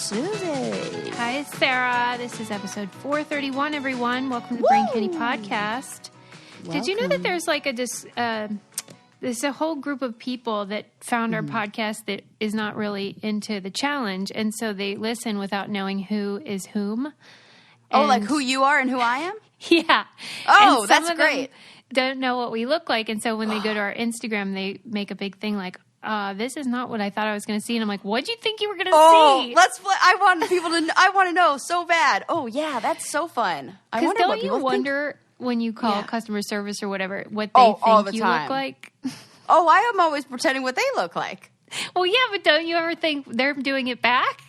Susie. Hi, it's Sarah. This is episode 431, everyone. Welcome to the Brain Candy Podcast. Welcome. Did you know that there's like there's a whole group of people that found our podcast that is not really into the challenge, and so they listen without knowing who is whom. Oh, like who you are and who I am? Yeah. Oh, and that's great. Don't know what we look like, and so when they go to our Instagram, they make a big thing like, this is not what I thought I was going to see. And I'm like, what'd you think you were going to see? I want people to, I want to know so bad. Oh yeah, that's so fun. Because don't you wonder when you call customer service or whatever, what they all think the you time. look like? Oh, I am always pretending what they look like. Well, yeah, but don't you ever think they're doing it back?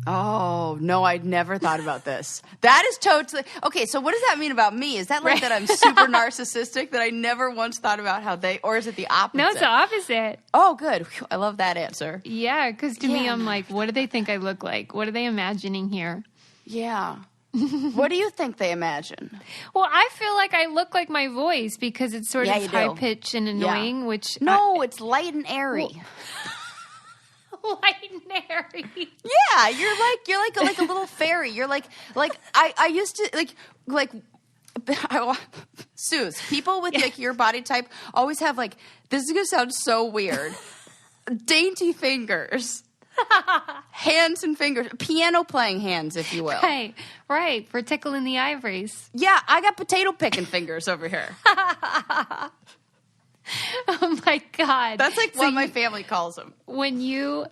Oh, no, I'd never thought about this. That is totally... Okay, so what does that mean about me? Is that like that I'm super narcissistic, that I never once thought about how they... Or is it the opposite? No, it's the opposite. Oh, good. Whew, I love that answer. Yeah, because to me, I'm like, what do they think I look like? What are they imagining here? Yeah. What do you think they imagine? Well, I feel like I look like my voice because it's sort of high-pitched and annoying, which... No, it's light and airy. Light and airy. Yeah, you're like a little fairy. You're like I used to like Suze, people with like your body type always have like, this is gonna sound so weird, dainty fingers, hands and fingers, piano playing hands, if you will. Right, for tickling the ivories. Yeah, I got potato picking fingers over here. Oh my God. That's like what my family calls them. When your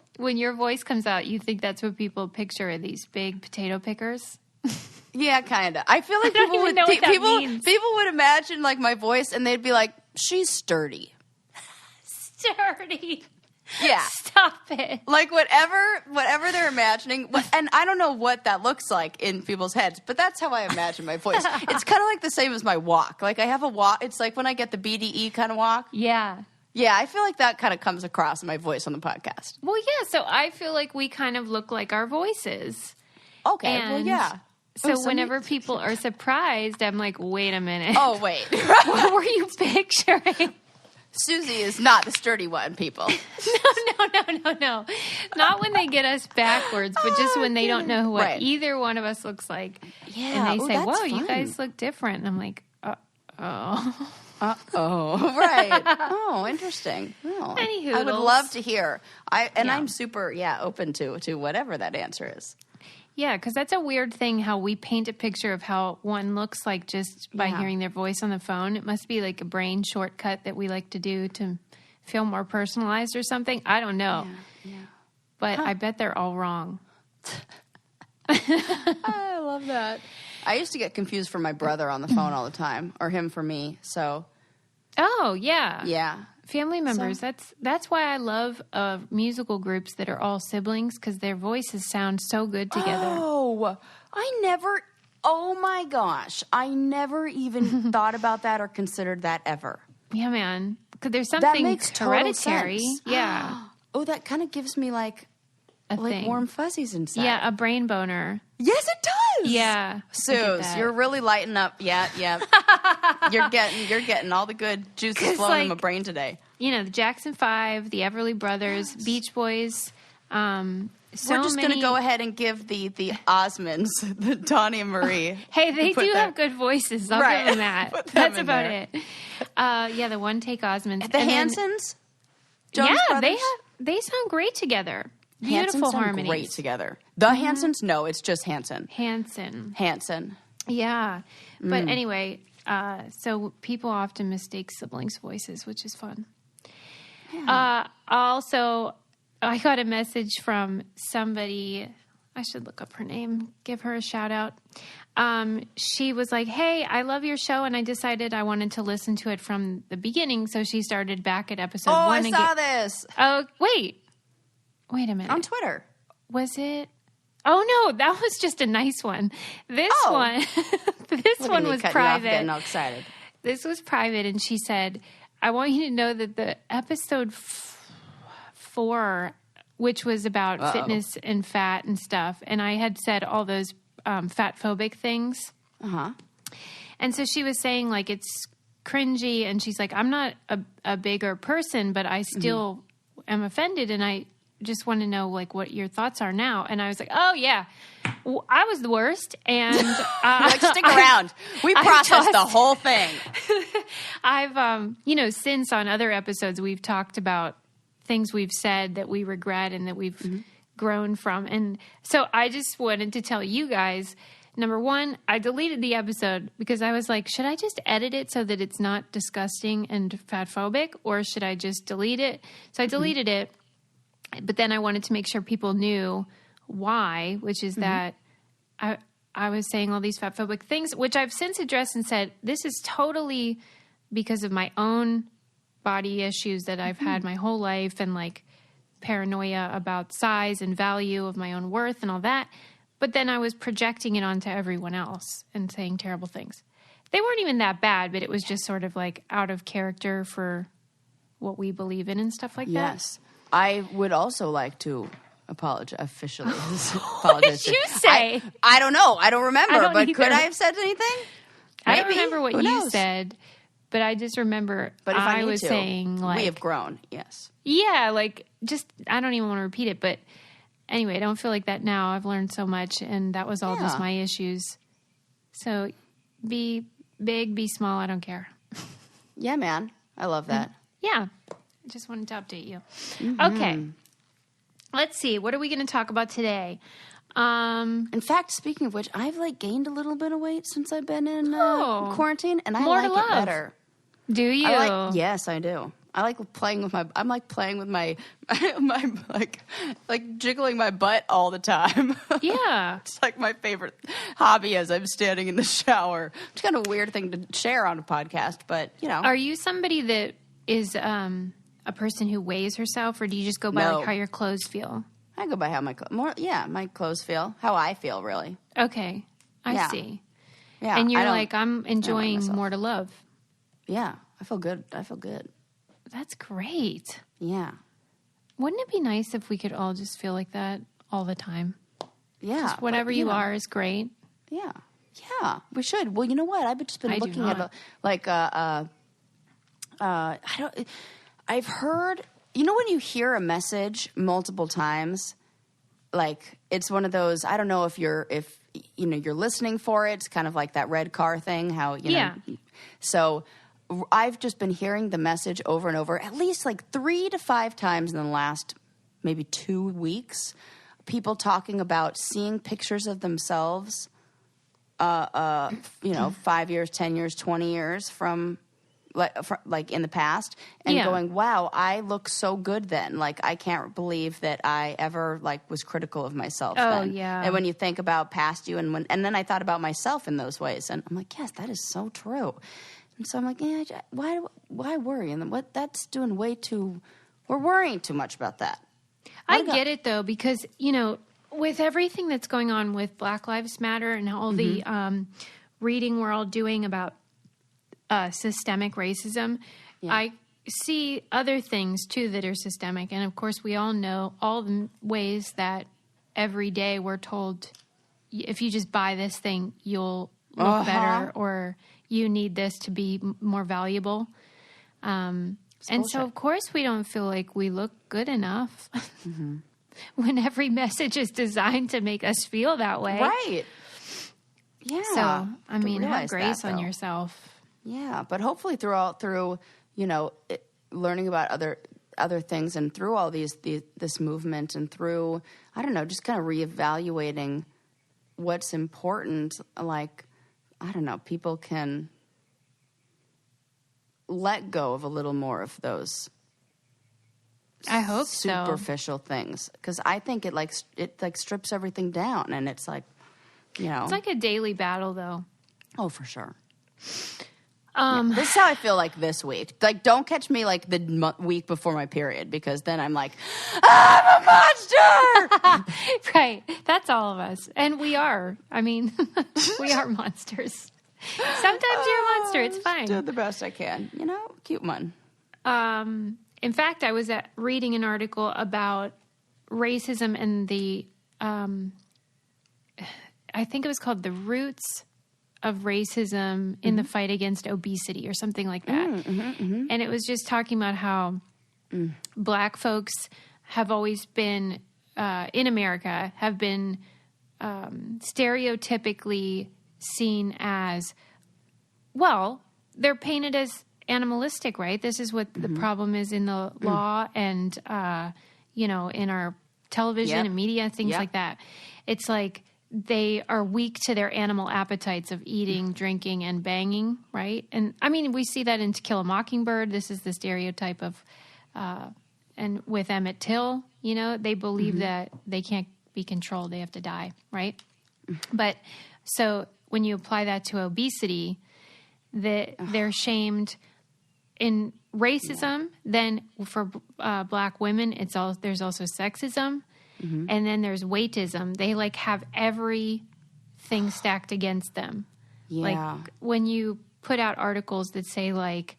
voice comes out, you think that's what people picture, these big potato pickers? Yeah, kind of. I feel like people would imagine like my voice and they'd be like, she's sturdy. Sturdy. Yeah. Stop it. Like whatever they're imagining. And I don't know what that looks like in people's heads, but that's how I imagine my voice. It's kind of like the same as my walk. Like I have a walk. It's like when I get the BDE kind of walk. Yeah. Yeah, I feel like that kind of comes across in my voice on the podcast. Well, yeah. So I feel like we kind of look like our voices. Okay. And well, yeah. So whenever people are surprised, I'm like, wait a minute. Oh, wait. What were you picturing? Susie is not the sturdy one, people. No. Not when they get us backwards, but just when they don't know what either one of us looks like. Yeah. And they say, whoa, fun. You guys look different. And I'm like, uh-oh. Right. Oh, interesting. Oh, Any I would hoodles. love to hear. I'm super, open to whatever that answer is. Yeah, because that's a weird thing how we paint a picture of how one looks like just by hearing their voice on the phone. It must be like a brain shortcut that we like to do to feel more personalized or something. I don't know. Yeah. But I bet they're all wrong. I love that. I used to get confused for my brother on the phone all the time, or him for me, so... Oh, yeah. Yeah. Family members, that's why I love musical groups that are all siblings, because their voices sound so good together. Oh my gosh. I never even thought about that or considered that ever. Yeah, man. Because there's something that makes hereditary. Sense. Yeah. Oh, that kind of gives me like thing. Warm fuzzies inside. Yeah, a brain boner. Yes, it does. Yeah. Suze, you're really lighting up. Yeah. You're getting all the good juices flowing in my brain today. You know, the Jackson 5, the Everly Brothers, Beach Boys. We're just going to go ahead and give the Osmonds, the Donnie and Marie. Hey, they do have good voices. I'll give them that. That's about there. it. The One Take Osmonds. The Hansons? Jonas Brothers? they sound great together. Beautiful Hansons harmonies. Sound great together. The Hansons? No, it's just Hanson. Hanson. Yeah. But anyway, so people often mistake siblings' voices, which is fun. Yeah. Also, I got a message from somebody. I should look up her name, give her a shout out. She was like, hey, I love your show, and I decided I wanted to listen to it from the beginning, so she started back at episode 1. I saw this. Oh, wait a minute. On Twitter. Was it? Oh, no, that was just a nice one. This one was private. Getting all excited. This was private, and she said, I want you to know that the episode 4, which was about fitness and fat and stuff, and I had said all those fatphobic things. Uh-huh. And so she was saying, like, it's cringy, and she's like, I'm not a bigger person, but I still am offended, and I just want to know like what your thoughts are now. And I was like, oh yeah, I was the worst. And like, stick around. We processed the whole thing. I've, since on other episodes, we've talked about things we've said that we regret and that we've grown from. And so I just wanted to tell you guys, number one, I deleted the episode because I was like, should I just edit it so that it's not disgusting and fatphobic, or should I just delete it? So I deleted it, but then I wanted to make sure people knew why, which is that I was saying all these fatphobic things, which I've since addressed and said, this is totally because of my own body issues that I've had my whole life, and like paranoia about size and value of my own worth and all that. But then I was projecting it onto everyone else and saying terrible things. They weren't even that bad, but it was just sort of like out of character for what we believe in and stuff like that. Yes. I would also like to officially apologize. What did you say? I don't know. I don't remember. But either. could I have said anything? I Maybe. don't remember what Who you knows? said, but I just remember But if I was need to, saying like... we have grown, yes. Yeah, like just, I don't even want to repeat it, but anyway, I don't feel like that now. I've learned so much, and that was all just my issues. So be big, be small, I don't care. Yeah, man. I love that. Yeah. I just wanted to update you. Okay. Let's see. What are we going to talk about today? In fact, speaking of which, I've like gained a little bit of weight since I've been in quarantine, and I More like to it love. better. Do you? Yes, I do. I like playing with I'm like playing with my like jiggling my butt all the time. Yeah. It's like my favorite hobby as I'm standing in the shower. It's kind of a weird thing to share on a podcast, but you know. Are you somebody that is a person who weighs herself, or do you just go by like how your clothes feel? I go by how my clothes feel, how I feel, really. Okay. I see. Yeah. And you're like, I'm enjoying more to love. Yeah. I feel good. That's great. Yeah. Wouldn't it be nice if we could all just feel like that all the time? Yeah. Just whatever you are is great. Yeah. Yeah. We should. Well, you know what? I've just been looking at I've heard, you know, when you hear a message multiple times, like it's one of those, I don't know if you're listening for it. It's kind of like that red car thing, how, you know. So I've just been hearing the message over and over, at least like 3 to 5 times in the last maybe 2 weeks. People talking about seeing pictures of themselves, 5 years, 10 years, 20 years from in the past, and going, wow, I look so good then. Like, I can't believe that I ever was critical of myself then. Yeah. And when you think about past you, and then I thought about myself in those ways, and I'm like, yes, that is so true. And so I'm like, yeah, why worry? And what that's doing we're worrying too much about that. I get it though, because, you know, with everything that's going on with Black Lives Matter and all the reading we're all doing about systemic racism, I see other things too that are systemic. And of course, we all know all the ways that every day we're told, if you just buy this thing, you'll look better, or you need this to be more valuable. And so, of course, we don't feel like we look good enough when every message is designed to make us feel that way. Right. Yeah. So, I mean, have grace on yourself. Yeah, but hopefully through learning about other things, and through all this movement, and through, I don't know, just kind of reevaluating what's important, like, I don't know, people can let go of a little more of those. I hope superficial things, because I think it strips everything down, and it's like, you know, it's like a daily battle, though. Oh, for sure. This is how I feel like this week. Like, don't catch me like the week before my period, because then I'm like, I'm a monster. Right. That's all of us. And we are. I mean, we are monsters. Sometimes you're a monster. It's fine. Do the best I can. You know, cute one. In fact, I was reading an article about racism and the, I think it was called The Roots of Racism in the Fight Against Obesity, or something like that. And it was just talking about how Black folks have always been, in America, have been stereotypically seen as, well, they're painted as animalistic, right? This is what the problem is in the law and, in our television and media, things like that. It's like they are weak to their animal appetites of eating, drinking, and banging, right? And I mean, we see that in To Kill a Mockingbird. This is the stereotype of, and with Emmett Till, they believe that they can't be controlled. They have to die, right? But so when you apply that to obesity, they're shamed in racism. Then for black women, there's also sexism. And then there's weightism. They like have everything stacked against them. Yeah. Like when you put out articles that say like,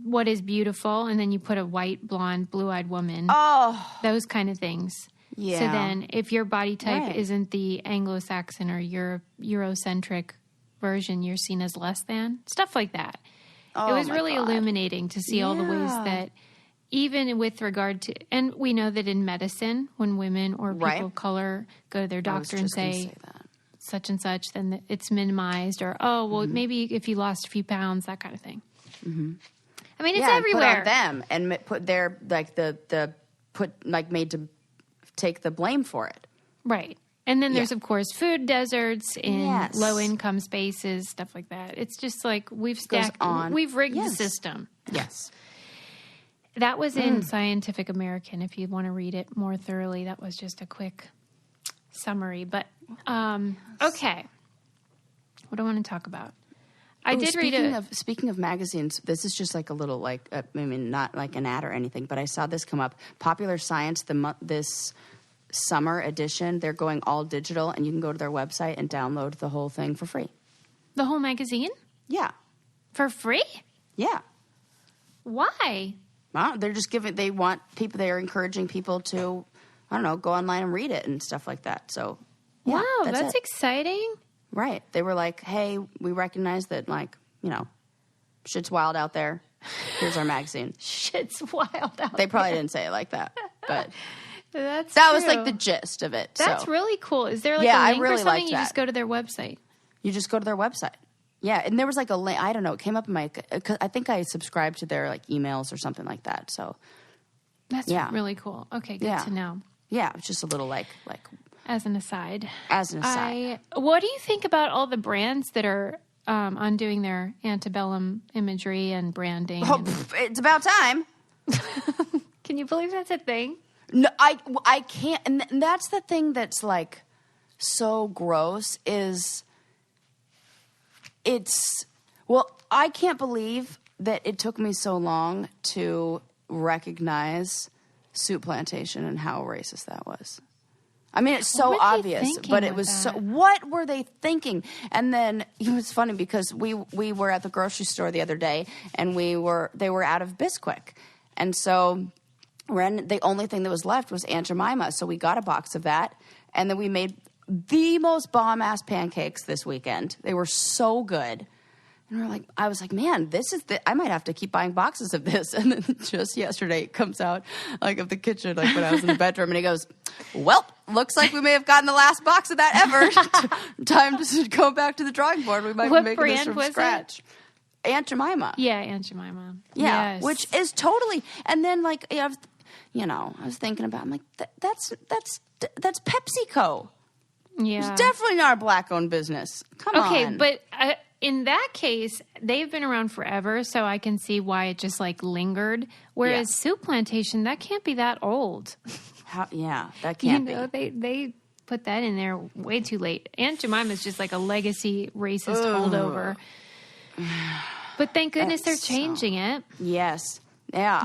what is beautiful? And then you put a white, blonde, blue-eyed woman. Oh. Those kind of things. Yeah. So then if your body type isn't the Anglo-Saxon or Eurocentric version, you're seen as less than. Stuff like that. Oh, it was really illuminating to see all the ways that even with regard to, and we know that in medicine, when women or people of color go to their doctor and say such and such, then it's minimized or, maybe if you lost a few pounds, that kind of thing. Mm-hmm. I mean, it's everywhere. Put on them and put their, made to take the blame for it. Right. And then there's, of course, food deserts in low-income spaces, stuff like that. It's just like we've rigged the system. Yes. That was in Scientific American, if you want to read it more thoroughly. That was just a quick summary. But, okay. What do I want to talk about? I did read Speaking of magazines, this is just like a little, not like an ad or anything, but I saw this come up. Popular Science, this summer edition, they're going all digital, and you can go to their website and download the whole thing for free. The whole magazine? Yeah. For free? Yeah. Why? Well, they're encouraging people to, go online and read it and stuff like that. So, wow, that's exciting. Right. They were like, hey, we recognize that, shit's wild out there. Here's our magazine. Shit's wild out there. They probably didn't say it like that, but that was like the gist of it. That's really cool. Is there a link or something? You just go to their website. You just go to their website. Yeah, and there was like a link. I don't know. It came up in I think I subscribed to their emails or something like that. So that's really cool. Okay, good to know. Yeah, it's just a little like. As an aside. What do you think about all the brands that are undoing their antebellum imagery and branding? Oh, it's about time. Can you believe that's a thing? No, I can't. And that's the thing that's like so gross is I can't believe that it took me so long to recognize Soup Plantation and how racist that was. I mean, it's so obvious, but it was so. What were they thinking? And then it was funny because we were at the grocery store the other day, and they were out of Bisquick, and so the only thing that was left was Aunt Jemima. So we got a box of that, and then we made the most bomb ass pancakes this weekend. They were so good. And I was like, man, I might have to keep buying boxes of this. And then just yesterday it comes out of the kitchen, when I was in the bedroom, and he goes, well, looks like we may have gotten the last box of that ever. Time to go back to the drawing board. We might be making this from scratch. Aunt Jemima. Yeah, Aunt Jemima. Yeah, yes. Which is totally, and then I was thinking about, I'm like, that's PepsiCo. Yeah. It's definitely not a black-owned business. Come on. Okay, but in that case, they've been around forever, so I can see why it just lingered. Whereas Soup Plantation, that can't be that old. That can't be. They put that in there way too late. Aunt Jemima's just like a legacy racist holdover. But thank goodness they're changing it. Yes. Yeah,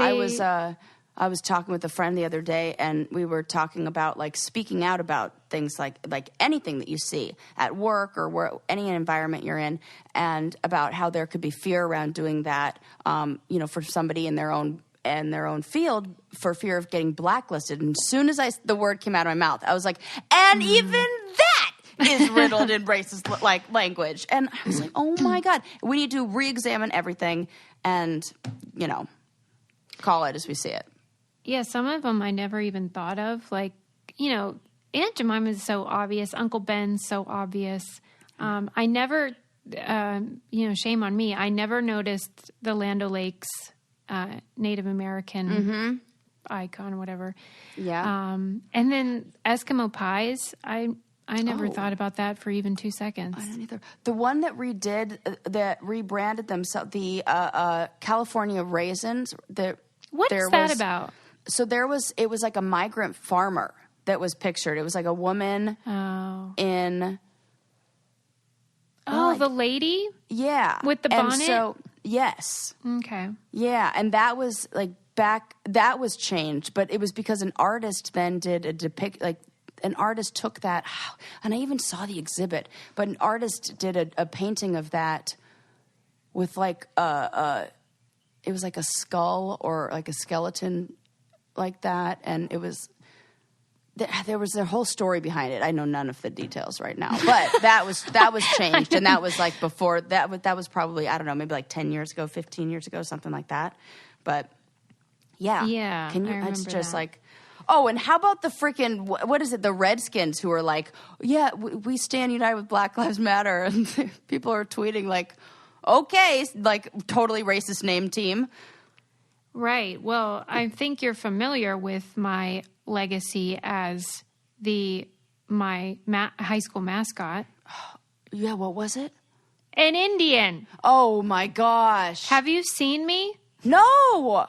I was talking with a friend the other day, and we were talking about speaking out about things like anything that you see at work or any environment you're in, and about how there could be fear around doing that, for somebody in their own field for fear of getting blacklisted. And as soon as the word came out of my mouth, I was like, and even that is riddled in racist language. And I was like, oh my God, we need to re-examine everything and, call it as we see it. Yeah, some of them I never even thought of. Like, Aunt Jemima is so obvious. Uncle Ben's so obvious. I never, shame on me. I never noticed the Land O'Lakes Native American icon or whatever. Yeah. And then Eskimo pies, I never thought about that for even 2 seconds. I don't either. The one that rebranded themselves, the California raisins. What's that about? So it was like a migrant farmer that was pictured. It was like a woman in... the lady? Yeah. With the bonnet? And so, yes. Okay. Yeah, and that was like that was changed, but it was because an artist then did an artist took that, and I even saw the exhibit, but an artist did a painting of that with like it was like a skull or like a skeleton like that, and it was there was a whole story behind it. I know none of the details right now, but that was changed, and that was like before that was probably, I don't know, maybe like 10 years ago, 15 years ago, something like that. But yeah, can you? It's just that. like, oh, and how about the freaking what is it? The Redskins who are like, yeah, we stand united with Black Lives Matter, and people are tweeting like, okay, like totally racist name team. Right. Well, I think you're familiar with my legacy as my high school mascot. Yeah, what was it? An Indian. Oh my gosh. Have you seen me? No.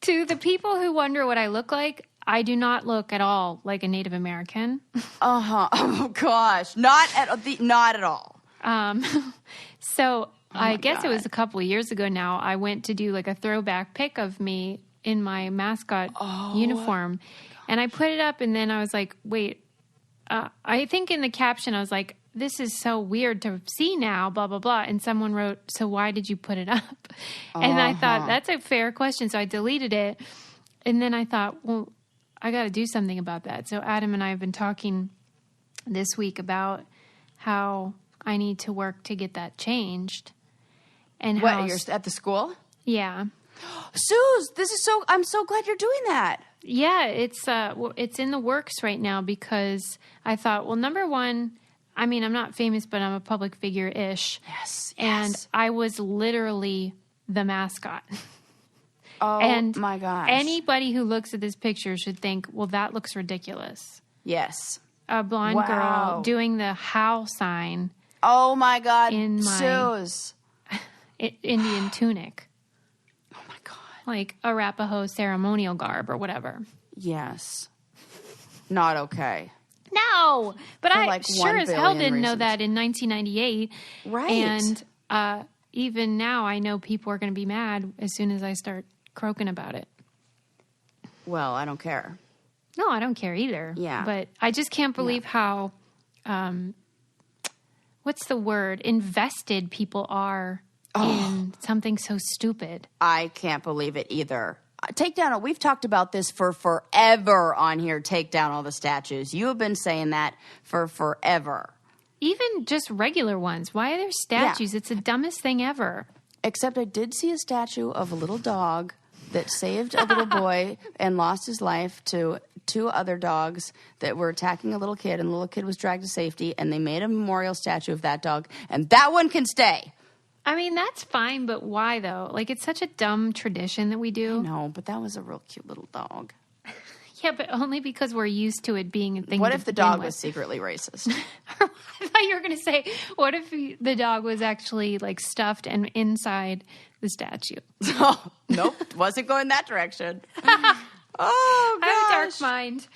To the people who wonder what I look like, I do not look at all like a Native American. Oh gosh. Not at all. So I guess it was a couple of years ago now. I went to do like a throwback pic of me in my mascot uniform. And I put it up, and then I was like, wait, I think in the caption I was like, this is so weird to see now, blah, blah, blah. And someone wrote, so why did you put it up? And I thought, that's a fair question. So I deleted it. And then I thought, well, I got to do something about that. So Adam and I have been talking this week about how I need to work to get that changed. And what, you're at the school? Yeah. Suze, I'm so glad you're doing that. Yeah, it's in the works right now because I thought, well, number one, I mean, I'm not famous, but I'm a public figure-ish. Yes. And I was literally the mascot. Oh, and my gosh. Anybody who looks at this picture should think, well, that looks ridiculous. Yes. A blonde girl doing the how sign. Oh, my God. In my Suze. Indian tunic. Oh, my God. Like Arapaho ceremonial garb or whatever. Yes. Not okay. No, but I like sure as hell didn't know reasons. that in 1998. Right. And even now, I know people are going to be mad as soon as I start croaking about it. Well, I don't care. No, I don't care either. Yeah. But I just can't believe how, what's the word? Invested people are in something so stupid. I can't believe it either. Take down, we've talked about this for forever on here, take down all the statues. You have been saying that for forever. Even just regular ones. Why are there statues? Yeah. It's the dumbest thing ever. Except I did see a statue of a little dog that saved a little boy and lost his life to two other dogs that were attacking a little kid, and the little kid was dragged to safety, and they made a memorial statue of that dog, and that one can stay. I mean, that's fine, but why, though? Like, it's such a dumb tradition that we do. No, but that was a real cute little dog. Yeah, but only because we're used to it being a thing. What if the dog was secretly racist? I thought you were going to say, what if the dog was actually, like, stuffed and inside the statue? Oh, nope, wasn't going that direction. Oh, gosh. I have a dark mind.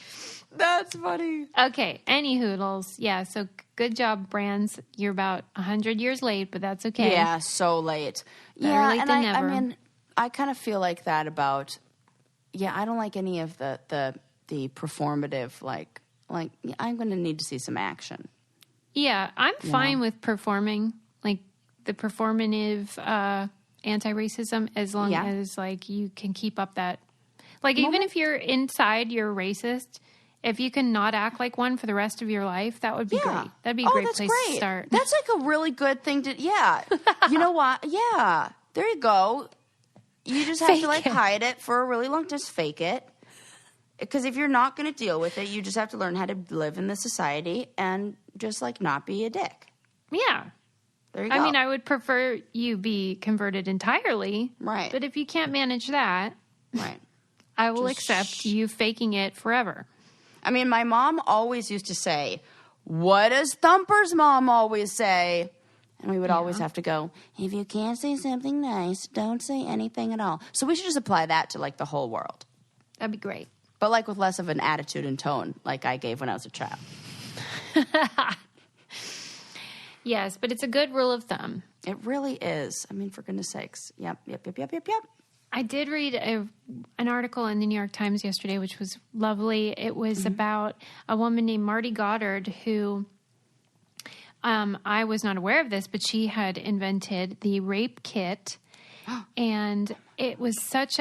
That's funny. Okay, any hoodles. Yeah, so good job, brands. You're about 100 years late, but that's okay. Yeah, so late. Better late than never. I mean, I kind of feel like that about, I don't like any of the performative, like I'm going to need to see some action. Yeah, I'm fine with performing, like the performative anti-racism, as long as, like, you can keep up that. Like, even if you're inside, you're racist. If you can not act like one for the rest of your life, that would be great. That'd be a great place to start. That's like a really good thing to, you know what? Yeah, there you go. You just have to, like, it. hide it for a really long time. Just fake it. Because if you're not going to deal with it, you just have to learn how to live in this society and just, like, not be a dick. Yeah. There you go. I mean, I would prefer you be converted entirely. Right. But if you can't manage that, right. I will accept you faking it forever. I mean, my mom always used to say, what does Thumper's mom always say? And we would always have to go, if you can't say something nice, don't say anything at all. So we should just apply that to, like, the whole world. That'd be great. But, like, with less of an attitude and tone like I gave when I was a child. Yes, but it's a good rule of thumb. It really is. I mean, for goodness sakes. Yep. I did read an article in the New York Times yesterday, which was lovely. It was about a woman named Marty Goddard who, I was not aware of this, but she had invented the rape kit. And it was such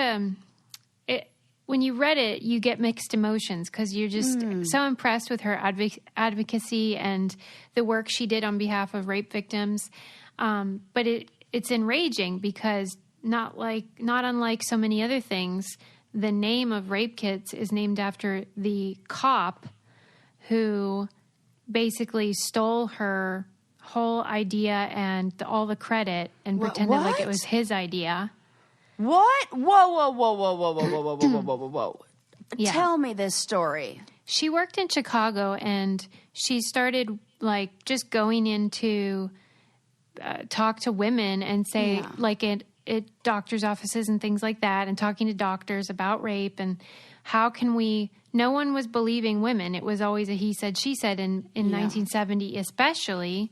when you read it, you get mixed emotions because you're just so impressed with her advocacy and the work she did on behalf of rape victims. But it's enraging because not unlike so many other things, the name of rape kits is named after the cop who basically stole her whole idea and all the credit and pretended like it was his idea. What? Whoa. Yeah. Tell me this story. She worked in Chicago and she started like just going into talk to women and say like at doctor's offices and things like that and talking to doctors about rape and how can we, no one was believing women. It was always a he said, she said in 1970 especially.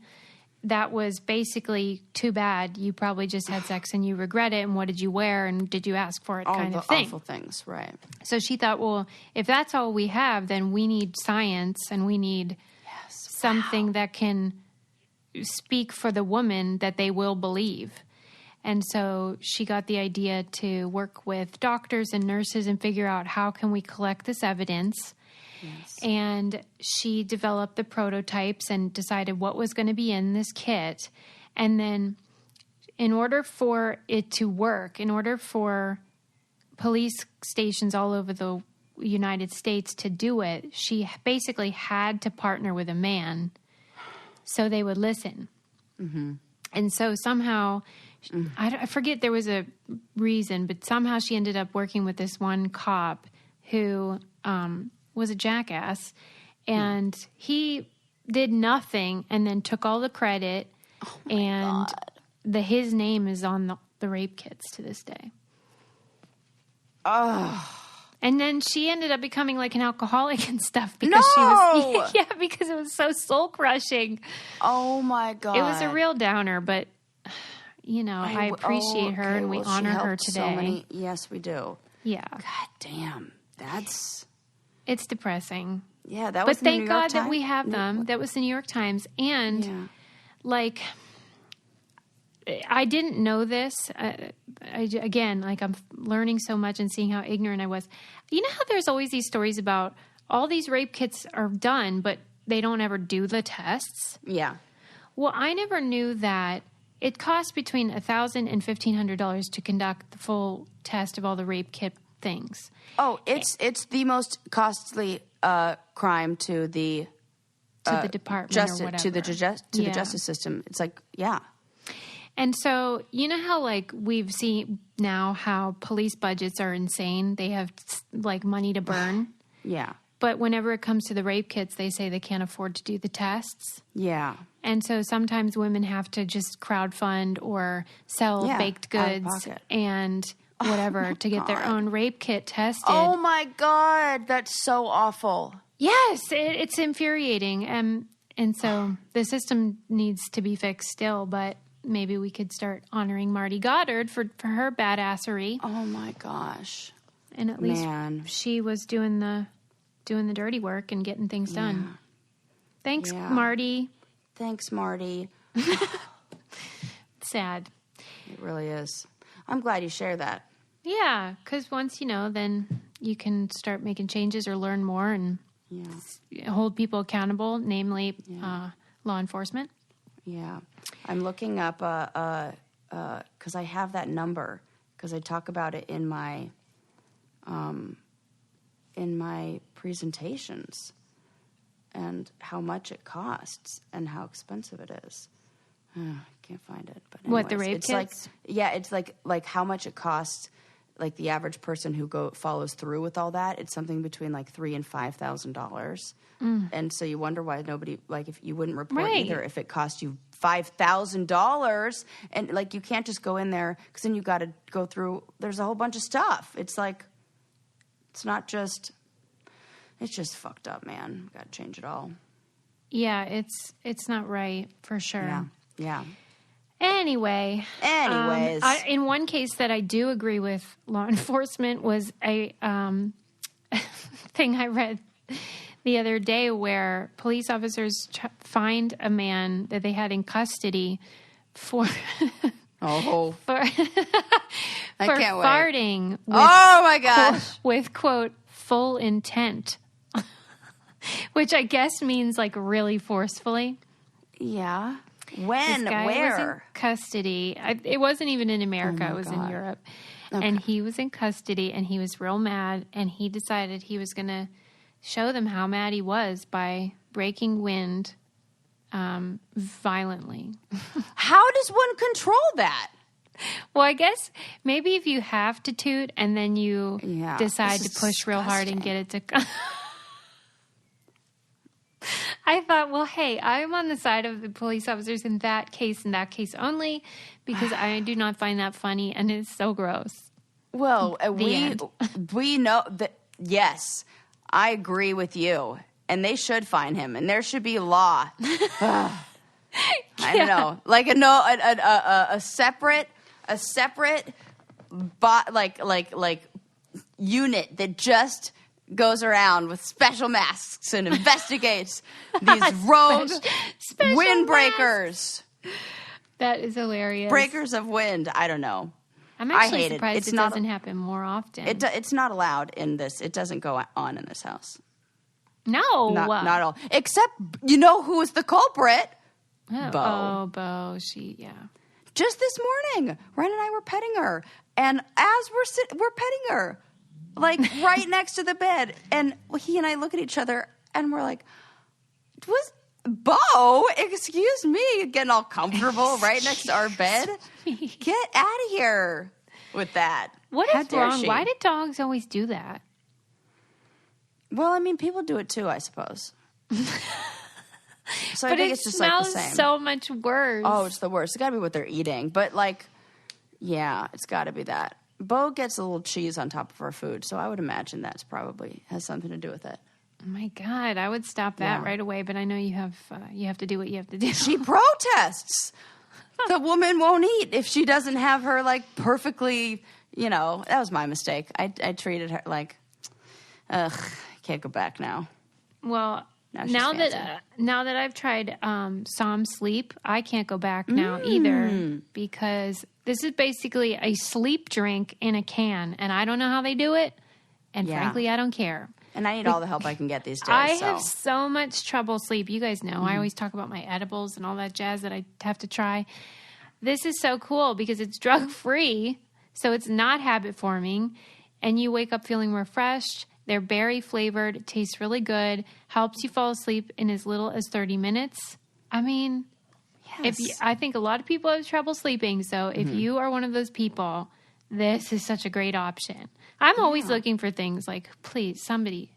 That was basically too bad. You probably just had sex and you regret it. And what did you wear? And did you ask for it? All kind the of thing. awful things, right? So she thought, well, if that's all we have, then we need science and we need something that can speak for the woman that they will believe. And so she got the idea to work with doctors and nurses and figure out how can we collect this evidence. Yes. And she developed the prototypes and decided what was going to be in this kit. And then in order for it to work, in order for police stations all over the United States to do it, she basically had to partner with a man so they would listen. Mm-hmm. And so somehow, I forget there was a reason, but somehow she ended up working with this one cop who was a jackass, and he did nothing and then took all the credit, and his name is on the rape kits to this day. Oh. And then she ended up becoming like an alcoholic and stuff because she was because it was so soul crushing. Oh my God. It was a real downer, but you know, I appreciate her and we honor her today. Yes, we do. Yeah. God damn. It's depressing. Yeah, that was But thank God that we have them. That was the New York Times. And like, I didn't know this. Again, like I'm learning so much and seeing how ignorant I was. You know how there's always these stories about all these rape kits are done, but they don't ever do the tests? Yeah. Well, I never knew that it costs between $1,000 and $1,500 to conduct the full test of all the rape kit things. Oh, it's the most costly crime to the department justice, or whatever. to the justice system. It's like, yeah. And so, you know how like we've seen now how police budgets are insane. They have like money to burn. Yeah. But whenever it comes to the rape kits, they say they can't afford to do the tests. Yeah. And so sometimes women have to just crowdfund or sell baked goods and whatever to get their own rape kit tested. Oh my God, that's so awful. Yes, it's infuriating. And so the system needs to be fixed still, but maybe we could start honoring Marty Goddard for her badassery. Oh my gosh. And at least she was doing the dirty work and getting things done. Thanks, Marty. Thanks, Marty. Sad. It really is. I'm glad you share that. Yeah, because once you know, then you can start making changes or learn more and hold people accountable, namely law enforcement. Yeah. I'm looking up, because I have that number because I talk about it in my presentations and how much it costs and how expensive it is. I can't find it. But anyways, what, the rape it's kits? It's like how much it costs. Like the average person who follows through with all that, it's something between like $3,000 and $5,000. And so you wonder why nobody, like, if you wouldn't report either if it cost you $5,000, and like you can't just go in there because then you got to go through. There's a whole bunch of stuff. It's like, it's not just. It's just fucked up, man. Got to change it all. Yeah, it's not right for sure. Yeah. Anyways, in one case that I do agree with law enforcement was a thing I read the other day where police officers fined a man that they had in custody for farting. With, oh my gosh! With quote full intent, which I guess means like really forcefully. Yeah. When? This guy Where? was in custody. It wasn't even in America. Oh it was God. in Europe. Okay. And he was in custody, and he was real mad, and he decided he was going to show them how mad he was by breaking wind violently. How does one control that? Well, I guess maybe if you have to toot and then you decide to push real hard and get it to... I thought, well, hey, I'm on the side of the police officers in that case and because I do not find that funny, and it's so gross. Well, we know that, yes, I agree with you, and they should fine him, and there should be law. I don't know, like a separate unit that just goes around with special masks and investigates these rogue windbreakers. That is hilarious. Breakers of wind. I don't know. I'm actually surprised it doesn't happen more often. It's not allowed in this. It doesn't go on in this house. No. Not at all. Except, you know who is the culprit? Bo. Oh, Bo. Yeah. Just this morning, Ryan and I were petting her. And as we're petting her, like right next to the bed. And he and I look at each other and we're like, was Bo, excuse me, getting all comfortable right next to our bed? Get out of here with that. What is wrong? Why did dogs always do that? Well, I mean, people do it too, I suppose. So I think it's just like the same. It smells so much worse. Oh, it's the worst. It's got to be what they're eating. But like, yeah, it's got to be that. Bo gets a little cheese on top of our food, so I would imagine that's probably has something to do with it. Oh my God, I would stop that right away, but I know you have to do what you have to do. She protests. The woman won't eat if she doesn't have her like perfectly. You know, that was my mistake. I treated her like, ugh, I can't go back now. Well, now that I've tried Som Sleep, I can't go back now either, because this is basically a sleep drink in a can, and I don't know how they do it, and frankly, I don't care. And I need all the help I can get these days. I have so much trouble sleep. You guys know. I always talk about my edibles and all that jazz that I have to try. This is so cool because it's drug-free, so it's not habit-forming, and you wake up feeling refreshed. They're berry flavored. It tastes really good. Helps you fall asleep in as little as 30 minutes. I mean, I think a lot of people have trouble sleeping. So if you are one of those people, this is such a great option. I'm always looking for things like, please, somebody,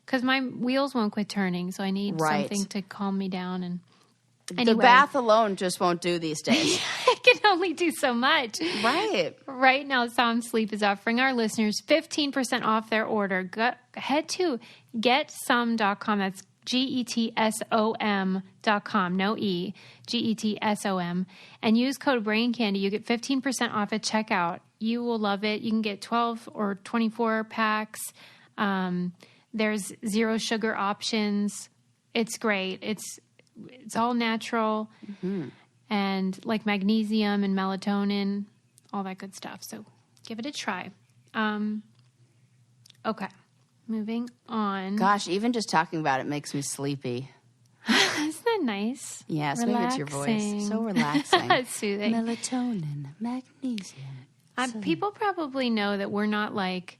because my wheels won't quit turning. So I need something to calm me down. And anyway. The bath alone just won't do these days. It can only do so much. Right. Right now, Som Sleep is offering our listeners 15% off their order. Head to getsom.com. That's GETSOM.com. No E. GETSOM. And use code BRAINCANDY. You get 15% off at checkout. You will love it. You can get 12 or 24 packs. There's zero sugar options. It's great. It's all natural and like magnesium and melatonin, all that good stuff. So give it a try. Okay, moving on. Gosh, even just talking about it makes me sleepy. Isn't that nice? Yes, maybe it's your voice. So relaxing. Soothing. Melatonin, magnesium. People probably know that we're not like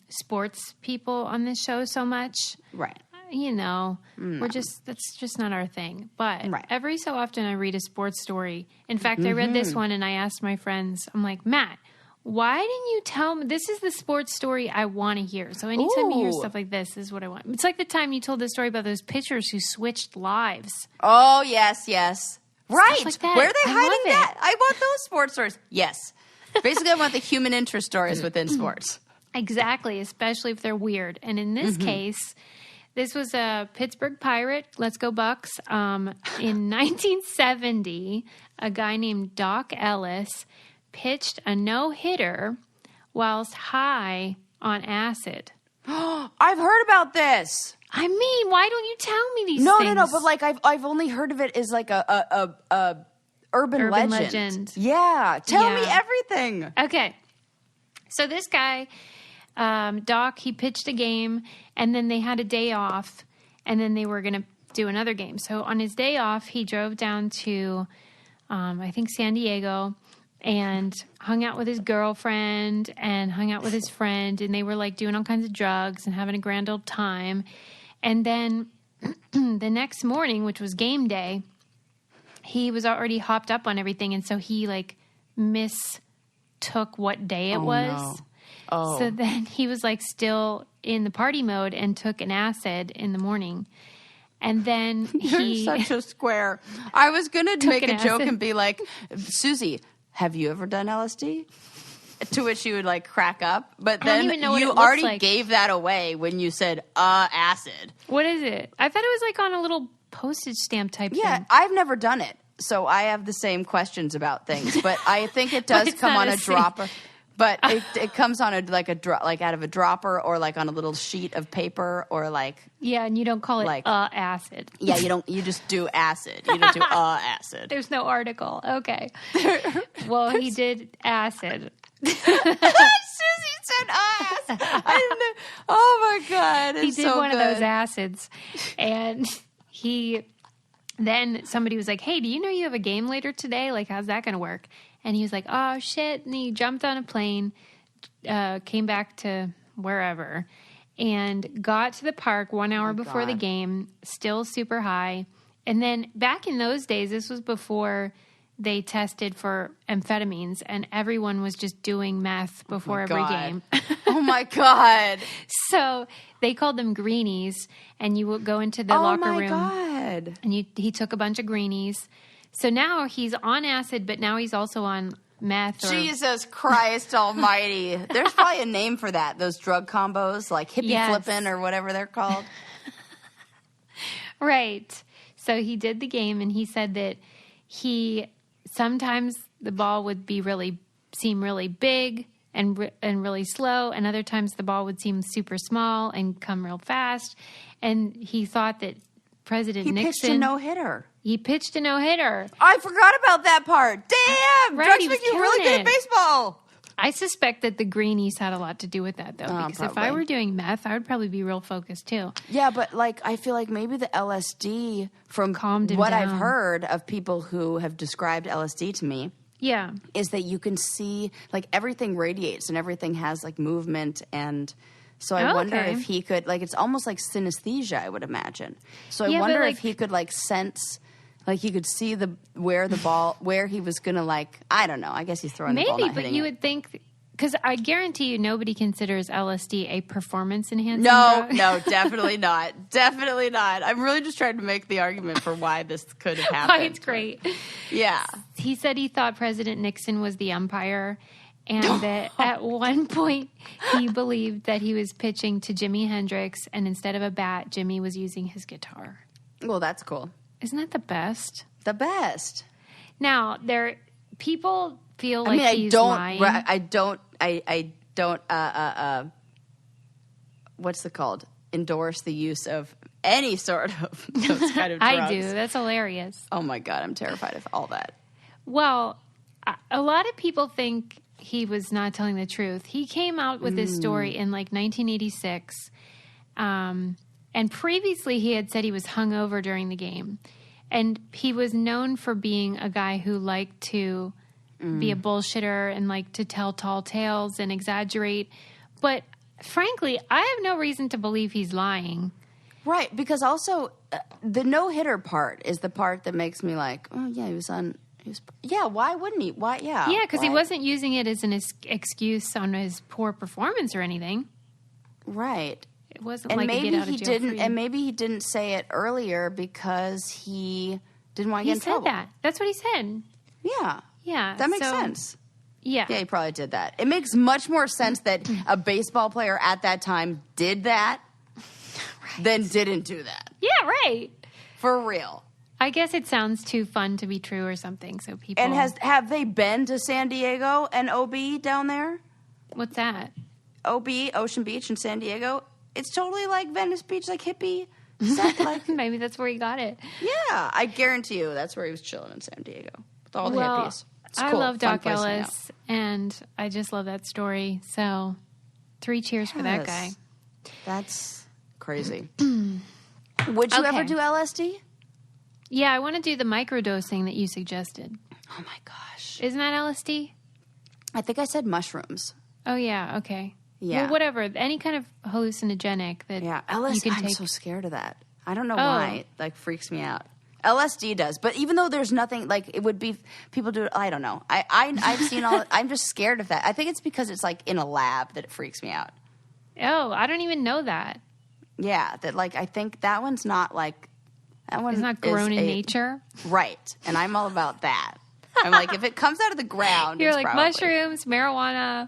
sports people on this show so much. Right. That's just not our thing. But Right. every so often I read a sports story. In fact, I read this one and I asked my friends, I'm like, Matt, why didn't you tell me? This is the sports story I want to hear. So anytime you hear stuff like this is what I want. It's like the time you told the story about those pitchers who switched lives. Oh, yes. Right. Like that. Where are they I hiding love it. that? I want those sports stories. Yes. Basically, I want the human interest stories within sports. Exactly, especially if they're weird. And in this case, this was a Pittsburgh Pirate, let's go Bucks. In 1970, a guy named Doc Ellis pitched a no-hitter whilst high on acid. I've heard about this. I mean, why don't you tell me these No, things? but like I've only heard of it as like a urban legend. Yeah, tell me everything. Okay, so this guy, Doc, he pitched a game, and then they had a day off, and then they were going to do another game. So on his day off, he drove down to, I think, San Diego, and hung out with his girlfriend and hung out with his friend, and they were like doing all kinds of drugs and having a grand old time. And then the next morning, which was game day, he was already hopped up on everything, and so he like mistook what day it was. No. Oh. So then he was like still in the party mode and took an acid in the morning. And then You're such a square. I was going to make a joke and be like, Susie, have you ever done LSD? To which you would like crack up. But then you already gave that away when you said, acid. What is it? I thought it was like on a little postage stamp type thing. Yeah, I've never done it. So I have the same questions about things. But I think it does come on a dropper. But it comes on like out of a dropper or like on a little sheet of paper or like. Yeah, and you don't call it like acid. Yeah, you just do acid. You don't do acid. There's no article. Okay. Well, he did acid. Susie said acid. I didn't know. Oh my God. He did one of those acids. And then somebody was like, hey, do you know you have a game later today? Like, how's that going to work? And he was like, oh, shit. And he jumped on a plane, came back to wherever, and got to the park 1 hour before the game, still super high. And then back in those days, this was before they tested for amphetamines, and everyone was just doing meth before every game. Oh, my God. So they called them greenies, and you would go into the locker room. Oh, my God. And he took a bunch of greenies. So now he's on acid, but now he's also on meth. Jesus Christ almighty. There's probably a name for that, those drug combos, like hippie flipping or whatever they're called. Right. So he did the game, and he said that sometimes the ball would seem really big and really slow, and other times the ball would seem super small and come real fast. And he thought that President Nixon... He pitched a no-hitter. He pitched a no-hitter. I forgot about that part. Damn! Right, Drugs make you really good at baseball. I suspect that the greenies had a lot to do with that, though, because if I were doing meth, I would probably be real focused, too. Yeah, but like I feel like maybe the LSD, from what I've heard of people who have described LSD to me, is that you can see, like, everything radiates and everything has, like, movement and... So I wonder if he could, like, it's almost like synesthesia, I would imagine. So I wonder if he could, like, sense, like, he could see where he was going to, like, I don't know. I guess he's throwing the ball, not hitting it. Maybe, but you would think, because I guarantee you nobody considers LSD a performance-enhancing drug. No, definitely not. Definitely not. I'm really just trying to make the argument for why this could have happened. It's great. Yeah. He said he thought President Nixon was the umpire, and that at one point he believed that he was pitching to Jimi Hendrix, and instead of a bat, Jimmy was using his guitar. Well, that's cool. Isn't that the best? The best. Now, people feel like he's lying. I don't, what's it called? Endorse the use of any sort of those kind of drugs. I do. That's hilarious. Oh, my God. I'm terrified of all that. Well, a lot of people think he was not telling the truth. He came out with this story in like 1986. And previously he had said he was hungover during the game. And he was known for being a guy who liked to be a bullshitter and like to tell tall tales and exaggerate. But frankly, I have no reason to believe he's lying. Right, because also the no-hitter part is the part that makes me like, oh, yeah, why wouldn't he? Why, yeah. Yeah, because he wasn't using it as an excuse on his poor performance or anything. Right. It wasn't like a get out of jail free. And maybe he didn't say it earlier because he didn't want to get in trouble. He said that. That's what he said. Yeah. Yeah. That makes sense. Yeah. Yeah, he probably did that. It makes much more sense that a baseball player at that time did that than didn't do that. Yeah, right. For real. I guess it sounds too fun to be true or something, so people... And have they been to San Diego and OB down there? What's that? OB, Ocean Beach in San Diego. It's totally like Venice Beach, like hippie. Like, maybe that's where he got it. Yeah, I guarantee you that's where he was chilling in San Diego with all the hippies. It's cool. I love Doc Ellis, and I just love that story. So 3 cheers for that guy. That's... crazy. Would you ever do LSD? Yeah, I want to do the microdosing that you suggested. Oh my gosh. Isn't that LSD? I think I said mushrooms. Oh yeah, okay. Yeah. Well, whatever. Any kind of hallucinogenic that LSD, you can take. I'm so scared of that. I don't know why. It like freaks me out. LSD does, but even though there's nothing like it would be, people do it. I don't know. I've seen all. I'm just scared of that. I think it's because it's like in a lab that it freaks me out. Oh, I don't even know that. Yeah, that like I think that one's not like that one. It's not grown in nature, right? And I'm all about that. I'm like, if it comes out of the ground, you're it's like probably, mushrooms, marijuana,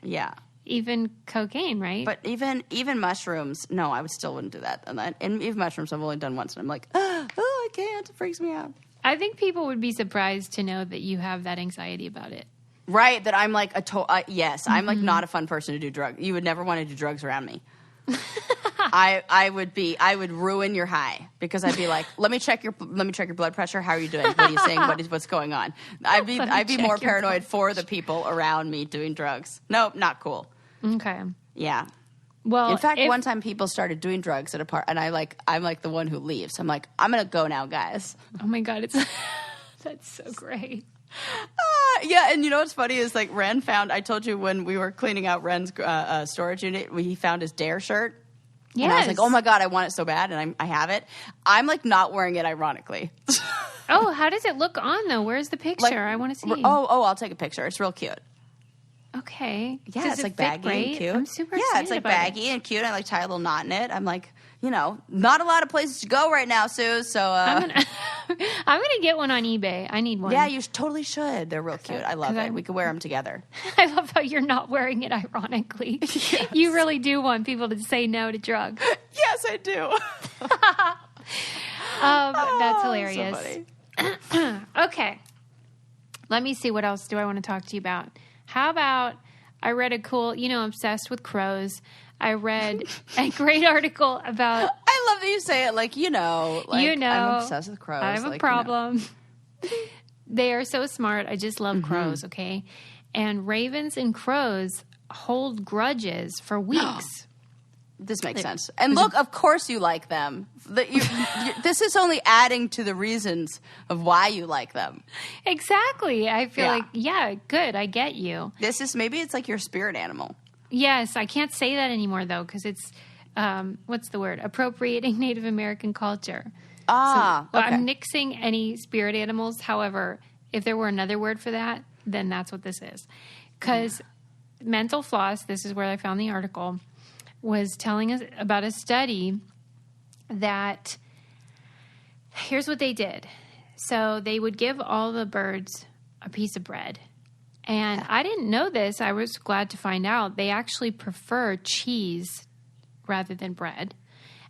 yeah, even cocaine, right? But even mushrooms, no, I still wouldn't do that. And even mushrooms, I've only done once, and I'm like, oh, I can't. It freaks me out. I think people would be surprised to know that you have that anxiety about it. Right? That I'm like yes, I'm like not a fun person to do drugs. You would never want to do drugs around me. I would ruin your high because I'd be like, let me check your blood pressure. How are you doing? What are you saying? What's going on? I'd be more paranoid for the people around me doing drugs. Nope, not cool. Okay. Yeah. Well, in fact, one time people started doing drugs at a party, and I'm like the one who leaves. I'm like, I'm gonna go now, guys. Oh my god, that's so great. Yeah, and you know what's funny is like Ren found. I told you when we were cleaning out Ren's storage unit, he found his Dare shirt. Yes. And I was like, oh my god, I want it so bad, and I have it. I'm like not wearing it, ironically. Oh, how does it look on though? Where's the picture? Like, I want to see. Oh, I'll take a picture. It's real cute. Okay. Yeah, does it's it like baggy great? and cute. I'm super excited. It's like baggy and cute. I like tie a little knot in it. I'm like, not a lot of places to go right now, Sue. So I'm gonna get one on eBay. I need one. Yeah, you totally should. They're real cute. I love it. We could wear them together. I love how you're not wearing it ironically. Yes. You really do want people to say no to drugs. Yes, I do. That's hilarious. So okay. Let me see. What else do I want to talk to you about? How about I read a cool, obsessed with crows. I read a great article about... I love that you say it like, I'm obsessed with crows. I have a problem. They are so smart. I just love crows, okay? And ravens and crows hold grudges for weeks. This makes sense. And look, of course you like them. This is only adding to the reasons of why you like them. Exactly. I feel like, good. I get you. Maybe it's like your spirit animal. Yes. I can't say that anymore, though, because it's, what's the word? Appropriating Native American culture. Okay. I'm nixing any spirit animals. However, if there were another word for that, then that's what this is. Because Mental Floss, this is where I found the article, was telling us about a study that here's what they did. So they would give all the birds a piece of bread. And I didn't know this. I was glad to find out. They actually prefer cheese rather than bread.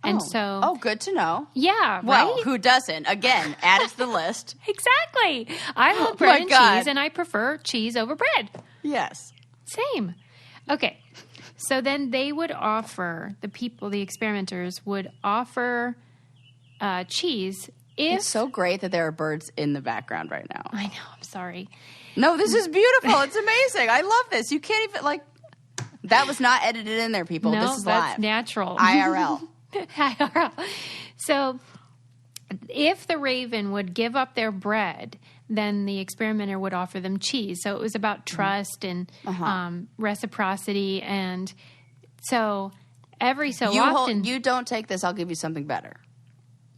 And so... good to know. Yeah, well, right? Who doesn't? Again, add it to the list. Exactly. I love bread and cheese, and I prefer cheese over bread. Yes. Same. Okay. So then they would offer, the experimenters would offer cheese if... It's so great that there are birds in the background right now. I know. I'm sorry. No, this is beautiful. It's amazing. I love this. You can't even, that was not edited in there, people. No, this is that's live. Natural. IRL. IRL. So if the raven would give up their bread, then the experimenter would offer them cheese. So it was about trust and reciprocity. And so every so often... you don't take this, I'll give you something better.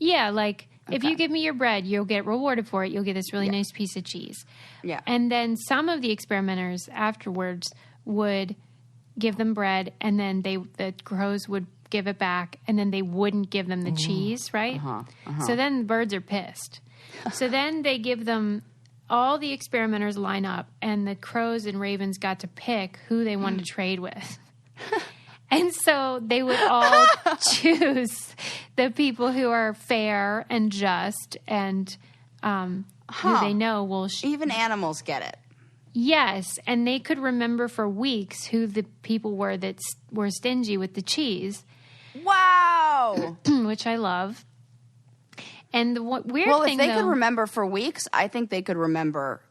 Yeah, like if you give me your bread, you'll get rewarded for it. You'll get this really nice piece of cheese. Yeah. And then some of the experimenters afterwards would give them bread, and then the crows would give it back, and then they wouldn't give them the cheese, right? So then the birds are pissed. So then they give them, all the experimenters line up, and the crows and ravens got to pick who they wanted to trade with. And so they would all choose the people who are fair and just and who they know will... Even animals get it. Yes, and they could remember for weeks who the people were that were stingy with the cheese. Wow! Which I love. And the weird thing, well, if they could remember for weeks, I think they could remember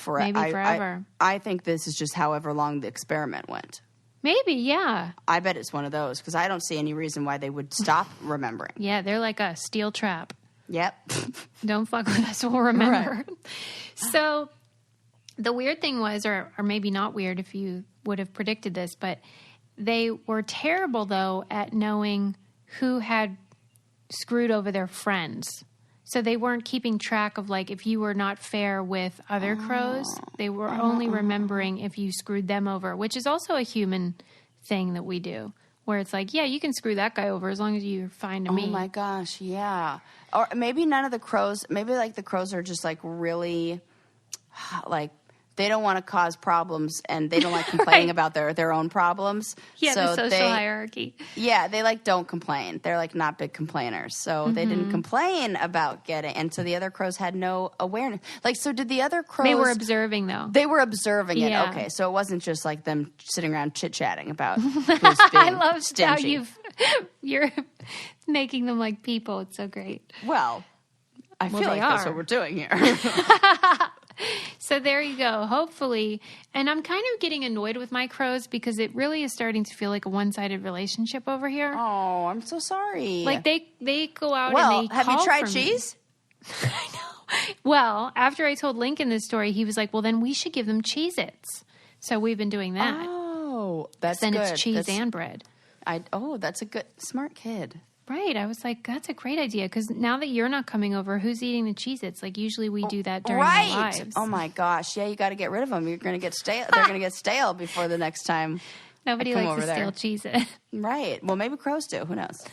maybe forever. I think this is just however long the experiment went. Maybe, yeah. I bet it's one of those, because I don't see any reason why they would stop remembering. Yeah, they're like a steel trap. Yep. Don't fuck with us, we'll remember. Right. So the weird thing was, or maybe not weird if you would have predicted this, but they were terrible, though, at knowing who had screwed over their friends. So they weren't keeping track of, like, if you were not fair with other crows, they were only remembering if you screwed them over, which is also a human thing that we do, where it's like, yeah, you can screw that guy over as long as you're fine to me. Oh, my gosh, yeah. Or maybe none of the crows, maybe, like, the crows are just, like, really, like, they don't want to cause problems, and they don't like complaining about their own problems. Yeah, so the social hierarchy. Yeah, they, like, don't complain. They're, like, not big complainers. So they didn't complain about getting... And so the other crows had no awareness. Like, so did the other crows... They were observing, though. They were observing it. Okay, so it wasn't just, like, them sitting around chit-chatting about who's being I love stingy. How you're making them like people. It's so great. Well, I feel like that's what we're doing here. So there you go. Hopefully. And I'm kind of getting annoyed with my crows because it really is starting to feel like a one-sided relationship over here. Oh, I'm so sorry. Like they go out and they have call you tried for cheese? I know. Well, after I told Lincoln this story, he was like, well, then we should give them Cheez-Its. So we've been doing that. Oh, that's then good. Then it's cheese and bread. That's a good, smart kid. Right. I was like, that's a great idea. Because now that you're not coming over, who's eating the Cheez-Its? Like, usually we do that during our lives. Oh, my gosh. Yeah, you got to get rid of them. You're going to get stale. They're going to get stale before the next time. Nobody likes to steal Cheez-It. Right. Well, maybe crows do. Who knows?